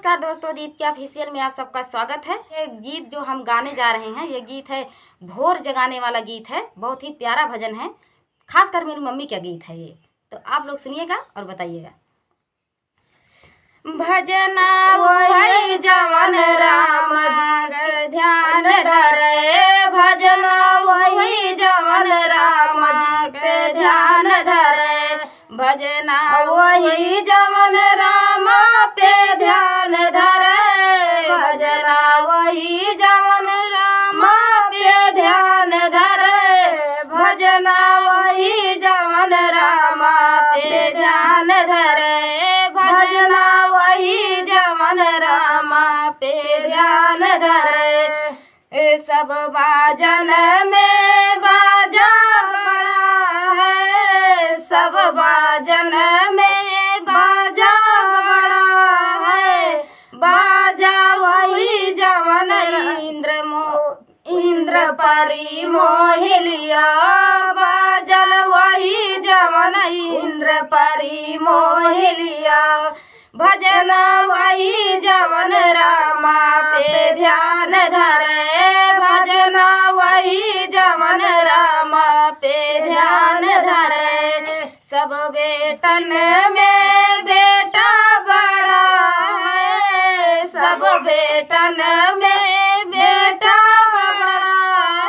नमस्कार दोस्तों, दीप के ऑफिशियल में आप सबका स्वागत है। ये गीत जो हम गाने जा रहे हैं, ये गीत है भोर जगाने वाला गीत है। बहुत ही प्यारा भजन है, खासकर मेरी मम्मी का गीत है ये। तो आप लोग सुनिएगा और बताइएगा। भजना वही जवन राम जी ध्यान धरे, भजना वही जवन राम जी पे ध्यान धरे, भजना वही जवन राम पे ध्यान धरे, भजना वही जवन राम पे ध्यान धरे, भजना वही जवन राम पे ध्यान धरे, भजना वही जवन राम पे ध्यान धरे। सब बाजन में बाजा बड़ा है, सब बाजन में बाजा बड़ा है, बाजा वही जवन इंद्र परी मोहिलिया, बाजल वही जवन इंद्र परी मोहिलिया, भजना वही जवन रामा पे ध्यान धरे, भजना वही जवन रामा पे ध्यान धरे। सब बेटन में बेटा बड़ा है, सब बेटन में बेटा बड़ा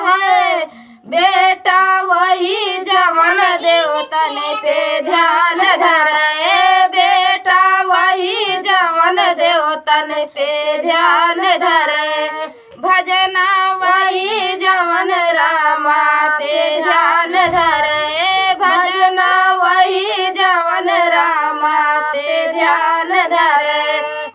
है, बेटा वही जवन देवतन पे ध्यान धरे, बेटा वही जवन देवतन पे ध्यान धरे, भजना वही जवन रामा पे ध्यान धरे, भजना वही जवन रामा पे ध्यान धरे।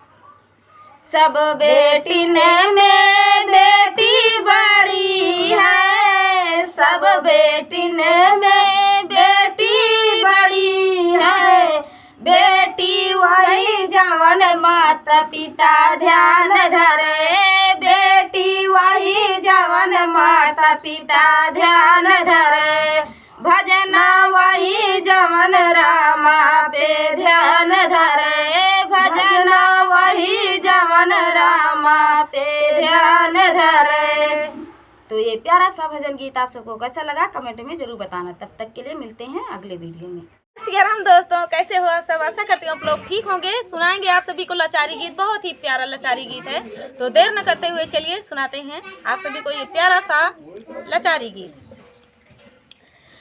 सब बेटिन में बेटी बड़ी है, सब बेटिन में बेटी बड़ी है, बेटी वही जवन माता पिता ध्यान धरे, बेटी वही जवन माता पिता ध्यान धरे, भजना वही जवन रामा पे ध्यान धरे, भजना वही जवन रामा पे ध्यान धरे। तो ये प्यारा सा भजन गीत आप सबको कैसा लगा कमेंट में जरूर बताना। तब तक के लिए मिलते हैं अगले वीडियो में। सीताराम दोस्तों, कैसे हो आप सब? आशा करती हूँ आप लोग ठीक होंगे। सुनाएंगे आप सभी को लाचारी गीत, बहुत ही प्यारा लाचारी गीत है। तो देर न करते हुए चलिए सुनाते हैं आप सभी को ये प्यारा सा लाचारी गीत।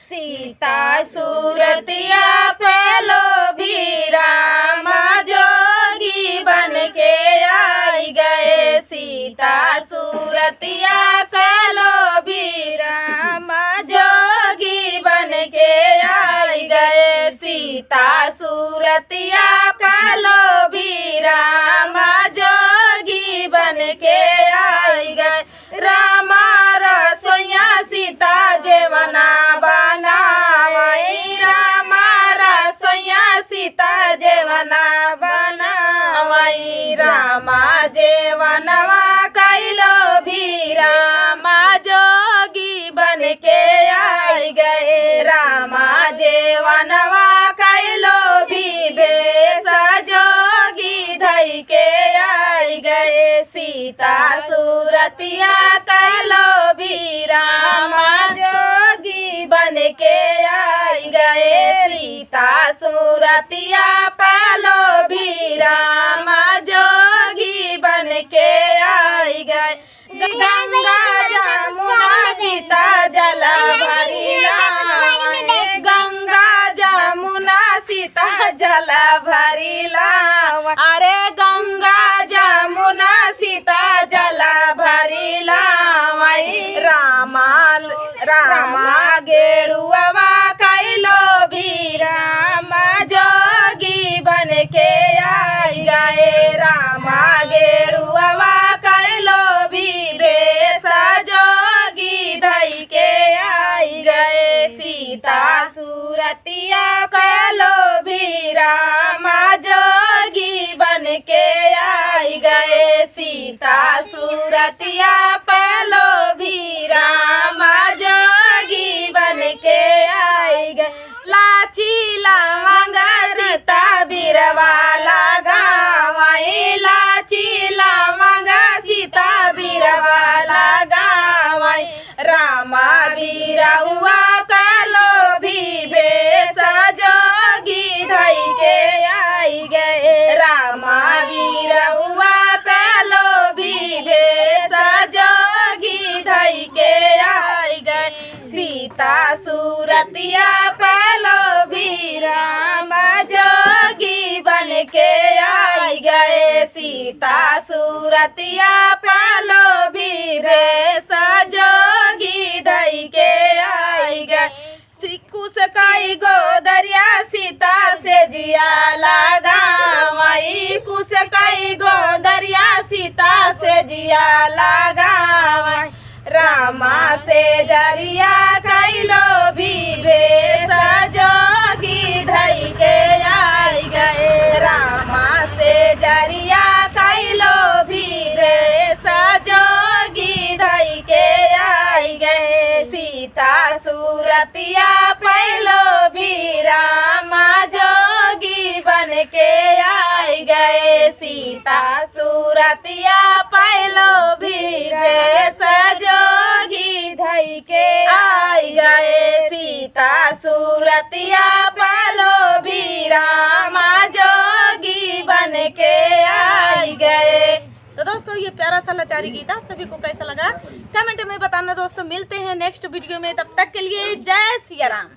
सीता सूरतिया पेलो भी राम जोगी बन के आई गए, सीता सूरतिया पेलो भी राम जोगी बन के आई गए, सीता सूरतिया पेलो भी राम जोगी बन के आई गए, रामा रसोइया सीता जेवना बनावई, रामा रसोइया सीता जेवना बनावई, रामा जेवनवा कैलो भी रामा जोगी बन के आई गए, रामा जेवनवा कैलो भी भेष जोगी धई के आई गए, सीता सूरतिया कैलो भी रामा जोगी बन के आई गए, सीता सूरतिया पालो भी रामा जोगी बन के आई गए, गंगा जमुना सीता जल भरी लाए, गंगा जमुना सीता जल भरी लाए, अरे गंगा जमुना सीता जल भरी लाए, रामा रामा गेरुआ कैलो भी रामा जोगी बन के आई गए, रामा गेरुआ कैलो भी भेष जोगी धई के आई गए, सीता सूरतिया कैलो भी रामा जोगी बन के आई गए, सीता सूरतिया पैलो भी रामा जोगी बन के आई गए, लाची लवंग सीता बिरवा लगावई, लाची रउआ कालो भी भेष जोगी धई के आई गए। रामा वीरउआ कालो भी भेष जोगी धई के आई गए। सीता सूरतिया पालो भी राम जोगी बन के आई गए। सीता सूरतिया पालो भी भेष जोगी धई के आई गए। श्री कुश काई गोदरिया सीता से जिया लगावाई। कुश काई गोदरिया सीता से जिया लगावाई। रामा से जरिया कैलो भी भेष जोगी धई के आई गए। रामा से जरिया कैलो भी भेष जोगी धई के आई गए। सीता सूरतिया पैलो भी रामा जोगी बन के आई गए। सीता सूरतिया पैलो भी भेष जोगी धई के आई गए। सीता सूरतिया पालो भी रामा जोगी बन के आई गए। तो दोस्तों ये प्यारा सा लाचारी गीत आप सभी को कैसा लगा कमेंट में बताना दोस्तों। मिलते हैं नेक्स्ट वीडियो में, तब तक के लिए जय सिया राम।